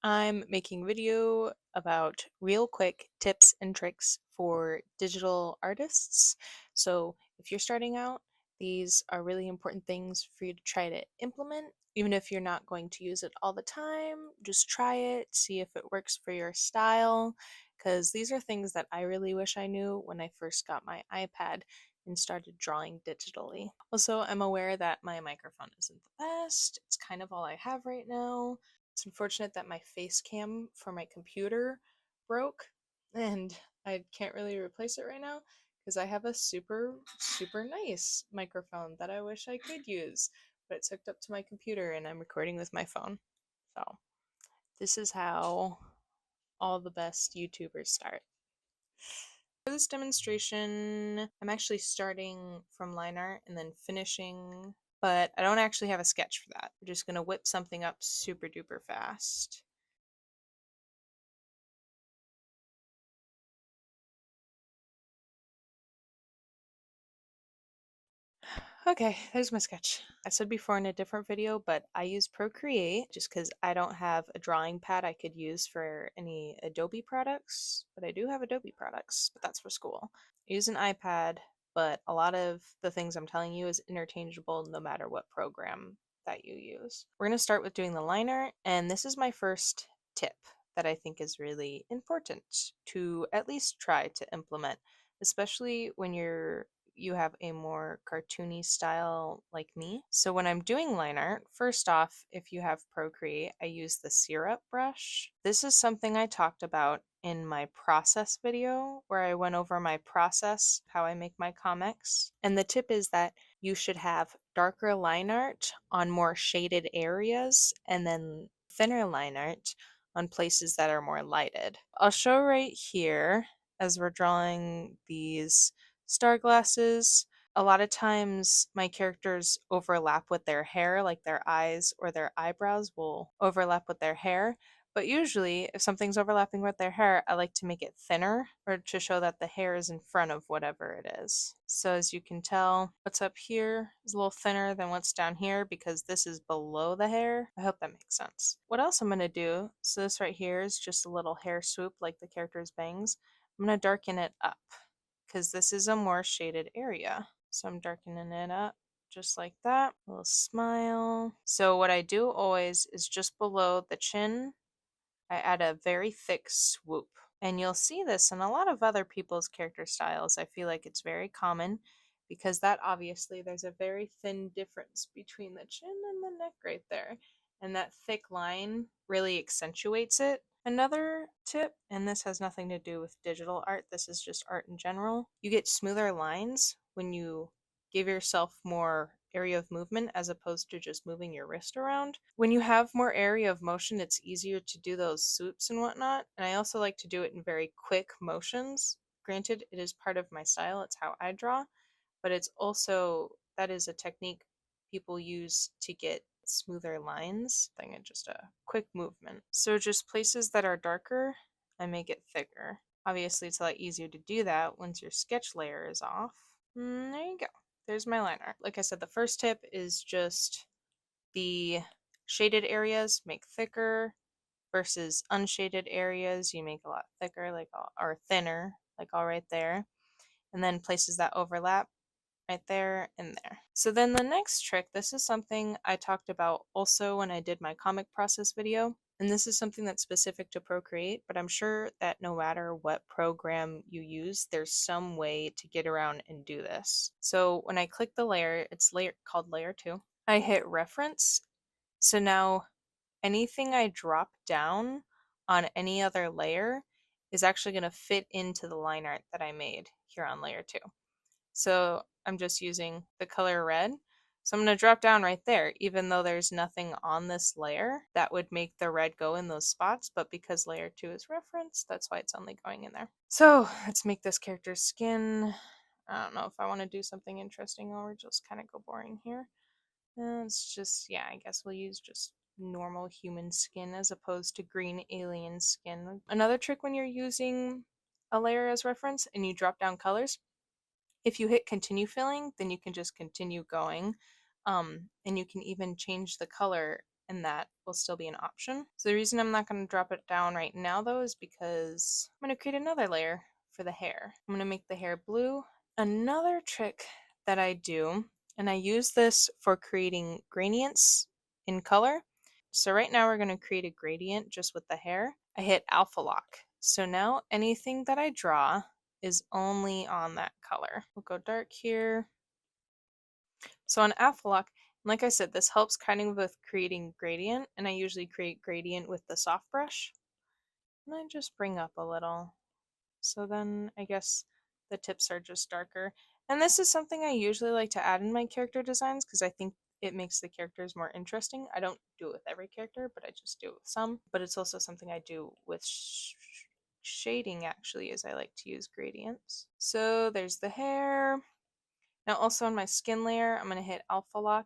I'm making a video about real quick tips and tricks for digital artists. So, if you're starting out, these are really important things for you to try to implement. Even if you're not going to use it all the time, just try it, see if it works for your style. Because these are things that I really wish I knew when I first got my iPad and started drawing digitally. Also, I'm aware that my microphone isn't the best. It's kind of all I have right now. It's unfortunate that my face cam for my computer broke and I can't really replace it right now because I have a super nice microphone that I wish I could use, but it's hooked up to my computer and I'm recording with my phone. So, this is how all the best YouTubers start. For this demonstration, I'm actually starting from line art and then finishing, but I don't actually have a sketch for that. We're just going to whip something up super duper fast. Okay, there's my sketch. I said before in a different video, but I use Procreate just because I don't have a drawing pad I could use for any Adobe products, but I do have Adobe products, but that's for school. I use an iPad, but a lot of the things I'm telling you is interchangeable no matter what program that you use. We're going to start with doing the liner, and this is my first tip that I think is really important to at least try to implement, especially when you have a more cartoony style like me. So when I'm doing line art, first off, if you have Procreate, I use the syrup brush. This is something I talked about in my process video where I went over my process, how I make my comics. And the tip is that you should have darker line art on more shaded areas and then thinner line art on places that are more lighted. I'll show right here as we're drawing these star glasses. A lot of times my characters overlap with their hair, like their eyes or their eyebrows will overlap with their hair. But usually, if something's overlapping with their hair, I like to make it thinner or to show that the hair is in front of whatever it is. So as you can tell, what's up here is a little thinner than what's down here because this is below the hair. I hope that makes sense. What else I'm going to do, so this right here is just a little hair swoop like the character's bangs. I'm going to darken it up because this is a more shaded area. So I'm darkening it up just like that. A little smile. So what I do always is just below the chin, I add a very thick swoop. And you'll see this in a lot of other people's character styles. I feel like it's very common because that obviously there's a very thin difference between the chin and the neck right there. And that thick line really accentuates it. Another tip, and this has nothing to do with digital art, this is just art in general, you get smoother lines when you give yourself more area of movement as opposed to just moving your wrist around. When you have more area of motion, it's easier to do those swoops and whatnot. And I also like to do it in very quick motions. Granted, it is part of my style, it's how I draw, but it's also that is a technique people use to get smoother lines. Thing and just a quick movement. So just places that are darker, I make it thicker. Obviously, it's a lot easier to do that once your sketch layer is off. There you go. There's my line art. Like I said, the first tip is just the shaded areas make thicker versus unshaded areas you make a lot thicker, like or thinner, like all right there. And then places that overlap right there and there. So then the next trick, this is something I talked about also when I did my comic process video. And this is something that's specific to Procreate, but I'm sure that no matter what program you use, there's some way to get around and do this. So when I click the layer, it's called layer 2. I hit reference. So now anything I drop down on any other layer is actually going to fit into the line art that I made here on layer 2. So I'm just using the color red. So I'm going to drop down right there, even though there's nothing on this layer that would make the red go in those spots, but because layer 2 is referenced, that's why it's only going in there. So let's make this character's skin. I don't know if I want to do something interesting or just kind of go boring here. It's just, yeah, I guess we'll use just normal human skin as opposed to green alien skin. Another trick when you're using a layer as reference and you drop down colors, if you hit continue filling, then you can just continue going. And you can even change the color and that will still be an option. So the reason I'm not going to drop it down right now though is because I'm going to create another layer for the hair. I'm going to make the hair blue. Another trick that I do, and I use this for creating gradients in color. So right now we're going to create a gradient just with the hair. I hit alpha lock. So now anything that I draw is only on that color. We'll go dark here. So on alpha lock, like I said, this helps kind of with creating gradient, and I usually create gradient with the soft brush. And I just bring up a little. So then I guess the tips are just darker. And this is something I usually like to add in my character designs because I think it makes the characters more interesting. I don't do it with every character, but I just do it with some. But it's also something I do with shading actually, as I like to use gradients. So there's the hair. Now also on my skin layer, I'm going to hit alpha lock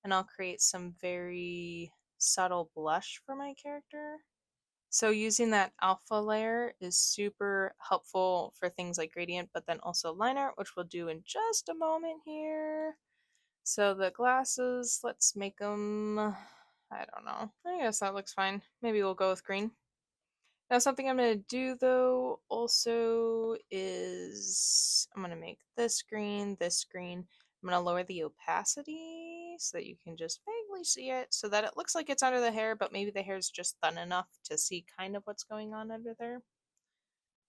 and I'll create some very subtle blush for my character. So using that alpha layer is super helpful for things like gradient, but then also line art, which we'll do in just a moment here. So the glasses, let's make them, I don't know. I guess that looks fine. Maybe we'll go with green. Now something I'm going to do though also is I'm going to make this green, this green. I'm going to lower the opacity so that you can just vaguely see it so that it looks like it's under the hair, but maybe the hair is just thin enough to see kind of what's going on under there.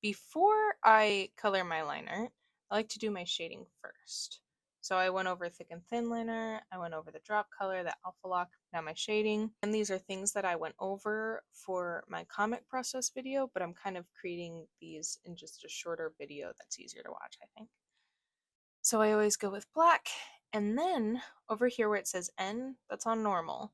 Before I color my liner, I like to do my shading first. So I went over thick and thin liner, I went over the drop color, the alpha lock, now my shading. And these are things that I went over for my comic process video, but I'm kind of creating these in just a shorter video that's easier to watch, I think. So I always go with black, and then over here where it says N, that's on normal.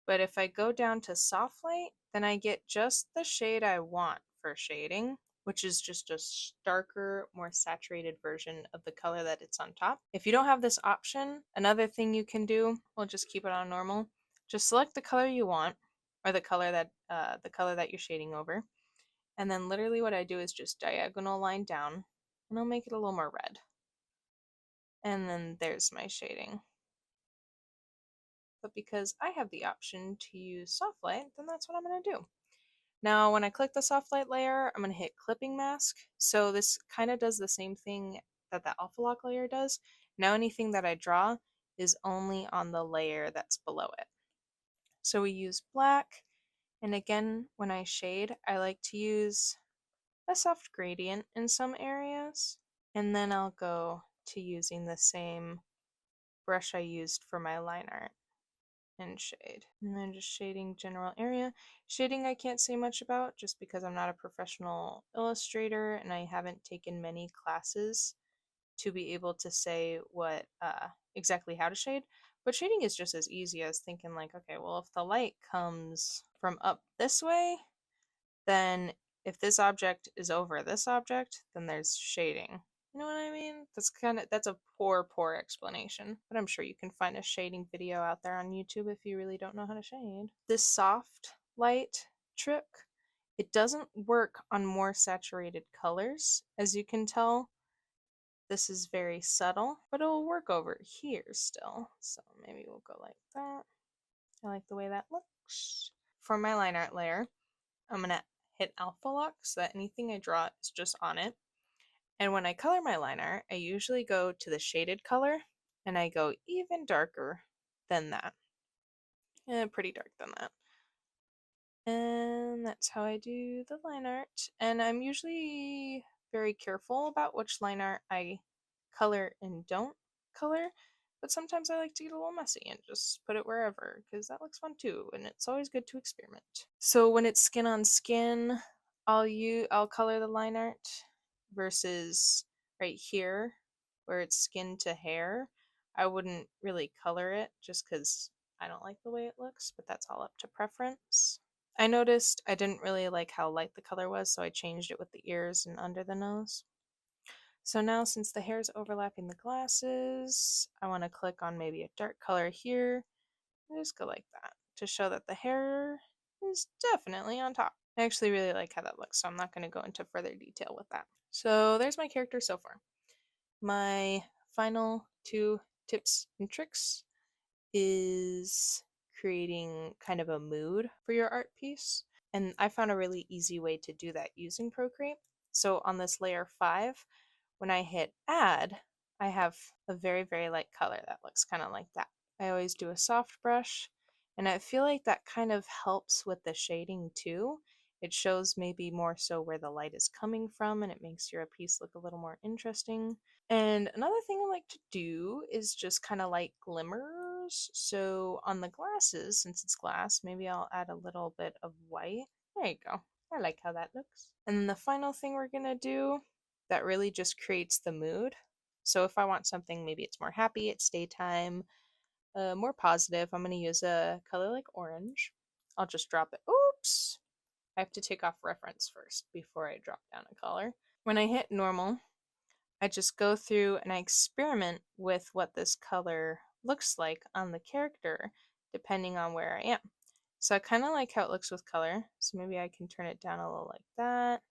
But if I go down to soft light, then I get just the shade I want for shading, which is just a darker, more saturated version of the color that it's on top. If you don't have this option, another thing you can do, we'll just keep it on normal. Just select the color you want, or the color that you're shading over. And then literally what I do is just diagonal line down, and I'll make it a little more red. And then there's my shading. But because I have the option to use soft light, then that's what I'm going to do. Now, when I click the soft light layer, I'm going to hit clipping mask. So this kind of does the same thing that the alpha lock layer does. Now anything that I draw is only on the layer that's below it. So we use black, and again, when I shade, I like to use a soft gradient in some areas, and then I'll go to using the same brush I used for my line art and shade. And then just shading general area. Shading I can't say much about just because I'm not a professional illustrator and I haven't taken many classes to be able to say what exactly how to shade. But shading is just as easy as thinking like, okay, well if the light comes from up this way, then if this object is over this object, then there's shading. You know what I mean? That's a poor explanation, but I'm sure you can find a shading video out there on YouTube if you really don't know how to shade. This soft light trick, it doesn't work on more saturated colors. As you can tell, this is very subtle, but it'll work over here still. So maybe we'll go like that. I like the way that looks. For my line art layer, I'm gonna hit alpha lock so that anything I draw is just on it. And when I color my liner, I usually go to the shaded color and I go even darker than that. Pretty dark than that. And that's how I do the line art. And I'm usually very careful about which line art I color and don't color. But sometimes I like to get a little messy and just put it wherever because that looks fun too, and it's always good to experiment. So when it's skin on skin, I'll color the line art versus right here where it's skin to hair. I wouldn't really color it just because I don't like the way it looks, but that's all up to preference. I noticed I didn't really like how light the color was, so I changed it with the ears and under the nose. So now since the hair is overlapping the glasses, I want to click on maybe a dark color here and just go like that to show that the hair is definitely on top. I actually really like how that looks, so I'm not going to go into further detail with that. So there's my character so far. My final two tips and tricks is creating kind of a mood for your art piece. And I found a really easy way to do that using Procreate. So on this layer 5, when I hit add, I have a very, very light color that looks kind of like that. I always do a soft brush, and I feel like that kind of helps with the shading too. It shows maybe more so where the light is coming from, and it makes your piece look a little more interesting. And another thing I like to do is just kind of like glimmers. So on the glasses, since it's glass, maybe I'll add a little bit of white. There you go. I like how that looks. And then the final thing we're gonna do that really just creates the mood. So if I want something, maybe it's more happy, it's daytime, more positive, I'm gonna use a color like orange. I'll just drop it. Oops! I have to take off reference first before I drop down a color. When I hit normal, I just go through and I experiment with what this color looks like on the character depending on where I am. So I kind of like how it looks with color, so maybe I can turn it down a little like that.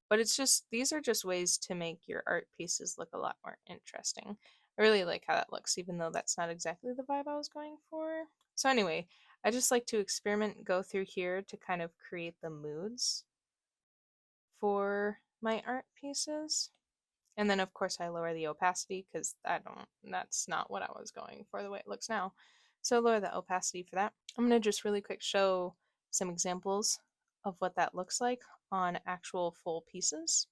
But it's just, these are just ways to make your art pieces look a lot more interesting. I really like how that looks, even though that's not exactly the vibe I was going for. So anyway, I just like to experiment, go through here to kind of create the moods for my art pieces. And then of course I lower the opacity because that's not what I was going for the way it looks now. So lower the opacity for that. I'm going to just really quick show some examples of what that looks like on actual full pieces.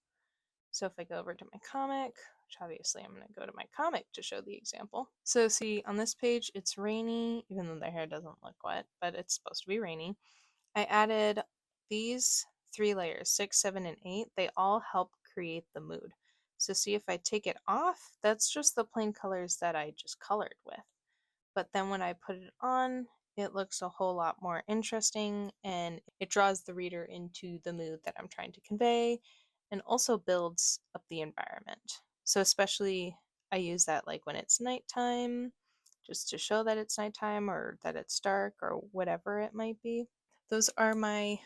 So if I go over to my comic, which obviously I'm going to go to my comic to show the example. So see on this page, it's rainy, even though the hair doesn't look wet, but it's supposed to be rainy. I added these 3 layers, 6, 7, and 8. They all help create the mood. So see if I take it off, that's just the plain colors that I just colored with. But then when I put it on, it looks a whole lot more interesting and it draws the reader into the mood that I'm trying to convey and also builds up the environment. So especially I use that like when it's nighttime, just to show that it's nighttime or that it's dark or whatever it might be. Those are my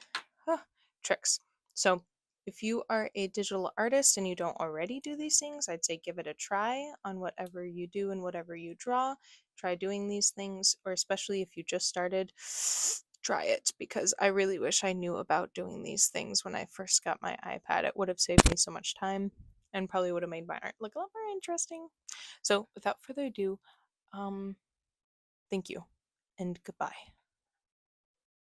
tricks. So if you are a digital artist and you don't already do these things, I'd say give it a try on whatever you do and whatever you draw. Try doing these things, or especially if you just started, try it, because I really wish I knew about doing these things when I first got my iPad. It would have saved me so much time and probably would have made my art look a lot more interesting. So without further ado, thank you and goodbye.